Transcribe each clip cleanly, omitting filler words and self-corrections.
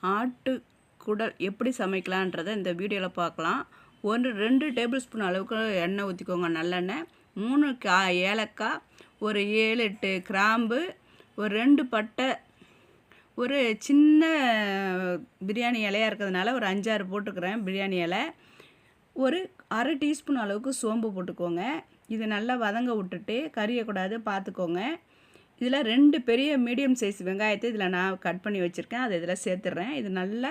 ஆட்டு குடல் எப்படி சமைக்கலான்றதை இந்த வீடியோவில் பார்க்கலாம். 2 டேபிள் ஸ்பூன் அளவுக்கு எண்ணெய் ஊற்றிக்கோங்க, நல்லெண்ணெய். 3 ஏலக்காய், ஒரு 7-8 கிராம்பு, ஒரு 2 பட்டை, ஒரு சின்ன பிரியாணி இலையாக இருக்கிறதுனால ஒரு 5-6 போட்டுக்கிறேன் பிரியாணி இலை. ஒரு அரை டீஸ்பூன் அளவுக்கு சோம்பு போட்டுக்கோங்க. இது நல்லா வதங்க விட்டுட்டு கறியக்கூடாது பார்த்துக்கோங்க. இதில் 2 பெரிய மீடியம் சைஸ் வெங்காயத்தை இதில் நான் கட் பண்ணி வச்சுருக்கேன், அதை இதில் சேர்த்துட்றேன். இது நல்லா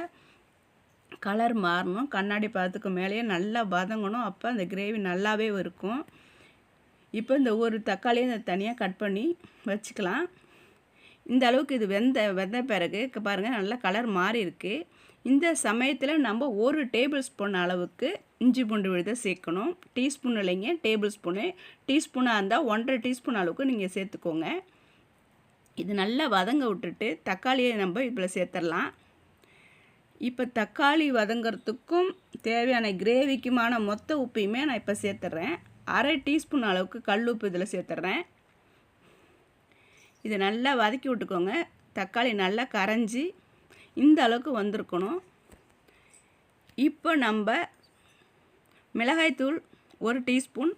கலர் மாறணும், கண்ணாடி பதத்துக்கு மேலேயே நல்லா வதங்கணும், அப்போ அந்த கிரேவி நல்லாவே இருக்கும். இப்போ இந்த ஒரு தக்காளியை இந்த தனியாக கட் பண்ணி வச்சுக்கலாம். இந்த அளவுக்கு இது வெந்த பிறகு பாருங்கள் நல்லா கலர் மாறி இருக்குது. இந்த சமயத்தில் நம்ம 1 டேபிள் ஸ்பூன் அளவுக்கு இஞ்சி பூண்டு விழுதை சேர்க்கணும். டீஸ்பூன் இல்லைங்க, டேபிள் ஸ்பூனு. டீஸ்பூனாக இருந்தால் 1.5 டீஸ்பூன் அளவுக்கு நீங்கள் சேர்த்துக்கோங்க. இது நல்லா வதங்க விட்டுட்டு தக்காளியை நம்ம இதில் சேர்த்துடலாம். இப்போ தக்காளி வதங்கிறதுக்கும் தேவையான கிரேவிக்குமான மொத்த உப்பையுமே நான் இப்போ சேர்த்துட்றேன். அரை டீஸ்பூன் அளவுக்கு கல் உப்பு இதில் சேர்த்துட்றேன். இதை நல்லா வதக்கி விட்டுக்கோங்க. தக்காளி நல்லா கரைஞ்சி இந்த அளவுக்கு வந்திருக்கணும். இப்போ நம்ம மிளகாய்த்தூள் 1 டீஸ்பூன்,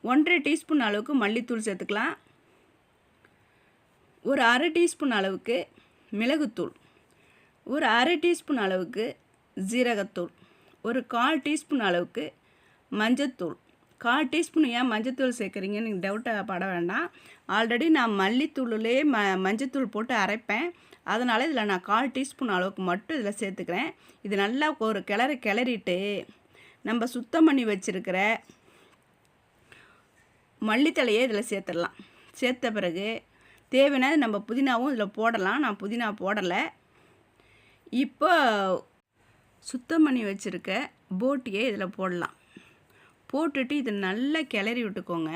1.5 டீஸ்பூன் அளவுக்கு மல்லித்தூள் சேர்த்துக்கலாம். ஒரு அரை டீஸ்பூன் அளவுக்கு மிளகுத்தூள், ஒரு அரை டீஸ்பூன் அளவுக்கு ஜீரகத்தூள், ஒரு 1/4 டீஸ்பூன் அளவுக்கு மஞ்சத்தூள். 1/4 டீஸ்பூன் ஏன் மஞ்சத்தூள் சேர்க்குறீங்கன்னு நீங்கள் டவுட்டாக பட வேண்டாம். ஆல்ரெடி நான் மல்லித்தூள்லேயே மஞ்சத்தூள் போட்டு அரைப்பேன், அதனால் இதில் நான் 1/4 டீஸ்பூன் அளவுக்கு மட்டும் இதில் சேர்த்துக்கிறேன். இது நல்லா ஒரு கிளறிட்டு நம்ம சுத்தம் பண்ணி வச்சுருக்கிற மல்லித்தலையை இதில் சேர்த்துடலாம். சேர்த்த பிறகு தேவைன்னா நம்ம புதினாவும் இதில் போடலாம், நான் புதினா போடலை. இப்போ சுத்தம் பண்ணி வச்சுருக்க போட்டியை இதில் போடலாம். போட்டுட்டு இதை நல்லா கிளறி விட்டுக்கோங்க.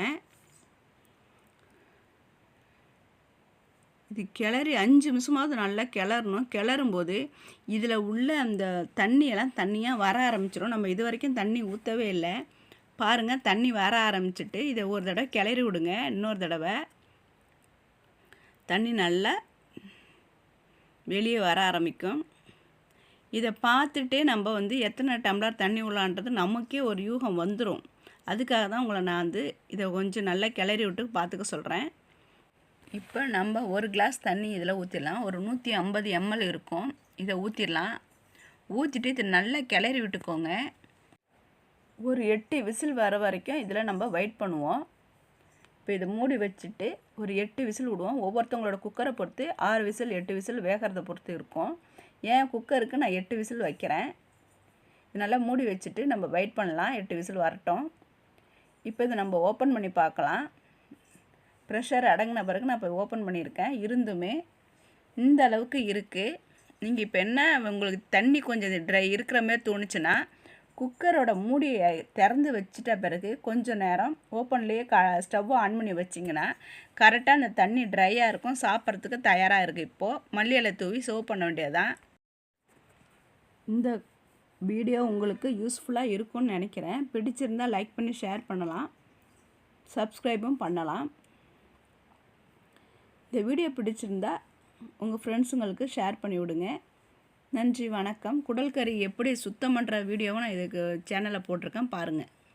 இது கிளறி 5 நிமிஷமாவது நல்லா கிளறணும். கிளறும்போது இதில் உள்ள அந்த தண்ணியெல்லாம் தண்ணியாக வர ஆரம்பிச்சிடும். நம்ம இது வரைக்கும் தண்ணி ஊற்றவே இல்லை. பாருங்கள், தண்ணி வர ஆரம்பிச்சிட்டு இதை ஒரு தடவை கிளறி விடுங்க. இன்னொரு தடவை தண்ணி நல்லா வெளியே வர ஆரம்பிக்கும். இதை பார்த்துட்டே நம்ம எத்தனை டம்ளர் தண்ணி உள்ளான்றது நமக்கே ஒரு யூகம் வந்துடும். அதுக்காக தான் உங்களை நான் இதை கொஞ்சம் நல்லா கிளறி விட்டு பார்த்துக்க சொல்கிறேன். இப்போ நம்ம 1 கிளாஸ் தண்ணி இதில் ஊற்றிடலாம். ஒரு 150 ml இருக்கும், இதை ஊற்றிடலாம். ஊற்றிட்டு இதை நல்லா கிளறி விட்டுக்கோங்க. ஒரு 8 விசில் வர வரைக்கும் இதில் நம்ம வெயிட் பண்ணுவோம். இப்போ இதை மூடி வச்சுட்டு ஒரு 8 விசில் விடுவோம். ஒவ்வொருத்தவங்களோட குக்கரை பொறுத்து 6 விசில் 8 விசில் வேகிறத பொறுத்து இருக்கும். ஏன் குக்கருக்கு நான் 8 விசில் வைக்கிறேன். இது நல்லா மூடி வச்சுட்டு நம்ம வெயிட் பண்ணலாம், 8 விசில் வரட்டும். இப்போ இதை நம்ம ஓப்பன் பண்ணி பார்க்கலாம். ப்ரெஷர் அடங்கின பிறகு நான் இப்போ ஓப்பன் பண்ணியிருக்கேன். இருந்துமே இந்த அளவுக்கு இருக்குது. நீங்கள் இப்போ என்ன உங்களுக்கு தண்ணி கொஞ்சம் ட்ரை இருக்கிற மாதிரி தோணுச்சுன்னா குக்கரோட மூடியை திறந்து வச்சிட்ட பிறகு கொஞ்சம் நேரம் ஓப்பன்லேயே ஸ்டவ்வை ஆன் பண்ணி வச்சிங்கன்னா கரெக்டாக அந்த தண்ணி ட்ரையாக இருக்கும், சாப்பிட்றதுக்கு தயாராக இருக்குது. இப்போது மல்லி இலை தூவி சர்வ் பண்ண வேண்டியதுதான். இந்த வீடியோ உங்களுக்கு யூஸ்ஃபுல்லாக இருக்கும்னு நினைக்கிறேன். பிடிச்சிருந்தால் லைக் பண்ணி ஷேர் பண்ணலாம், சப்ஸ்கிரைபும் பண்ணலாம். இந்த வீடியோ பிடிச்சிருந்தா உங்கள் ஃப்ரெண்ட்ஸுங்களுக்கு ஷேர் பண்ணி விடுங்க. நன்றி, வணக்கம். குடல் கறி எப்படி சுத்தம் பண்ணுற வீடியோவும் நான் இதுக்கு சேனலில் போட்டிருக்கேன், பாருங்கள்.